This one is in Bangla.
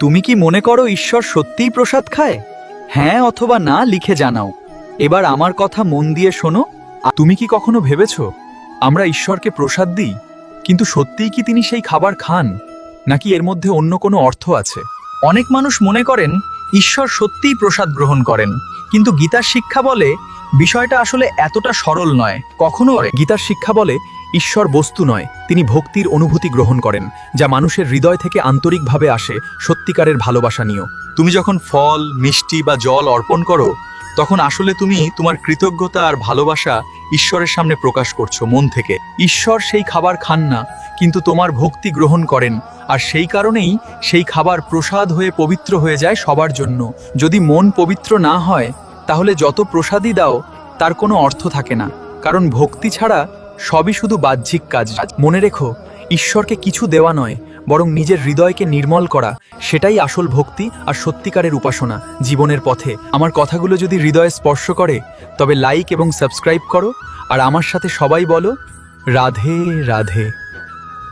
তুমি কি মনে করো ঈশ্বর সত্যিই প্রসাদ খায়? হ্যাঁ অথবা না লিখে জানাও। এবার আমার কথা মন দিয়ে শোনো। তুমি কি কখনো ভেবেছো আমরা ঈশ্বরকে প্রসাদ দিই, কিন্তু সত্যিই কি তিনি সেই খাবার খান, নাকি এর মধ্যে অন্য কোনো অর্থ আছে? অনেক মানুষ মনে করেন ঈশ্বর সত্যিই প্রসাদ গ্রহণ করেন, কিন্তু গীতার শিক্ষা বলে বিষয়টা আসলে এতটা সরল নয়। কখনো গীতার শিক্ষা বলে ঈশ্বর বস্তু নয়, তিনি ভক্তির অনুভূতি গ্রহণ করেন, যা মানুষের হৃদয় থেকে আন্তরিকভাবে আসে সত্যিকারের ভালোবাসা নিয়েও। তুমি যখন ফল, মিষ্টি বা জল অর্পণ করো, তখন আসলে তুমি তোমার কৃতজ্ঞতা আর ভালোবাসা ঈশ্বরের সামনে প্রকাশ করছো মন থেকে। ঈশ্বর সেই খাবার খান না, কিন্তু তোমার ভক্তি গ্রহণ করেন, আর সেই কারণেই সেই খাবার প্রসাদ হয়ে পবিত্র হয়ে যায় সবার জন্য। যদি মন পবিত্র না হয়, তাহলে যত প্রসাদই দাও তার কোনো অর্থ থাকে না, কারণ ভক্তি ছাড়া সবই শুধু বাহ্যিক কাজ। মনে রেখো, ঈশ্বরকে কিছু দেওয়া নয়, বরং নিজের হৃদয়কে নির্মল করা, সেটাই আসল ভক্তি আর সত্যিকারের উপাসনা জীবনের পথে। আমার কথাগুলো যদি হৃদয়ে স্পর্শ করে, তবে লাইক এবং সাবস্ক্রাইব করো, আর আমার সাথে সবাই বলো রাধে রাধে।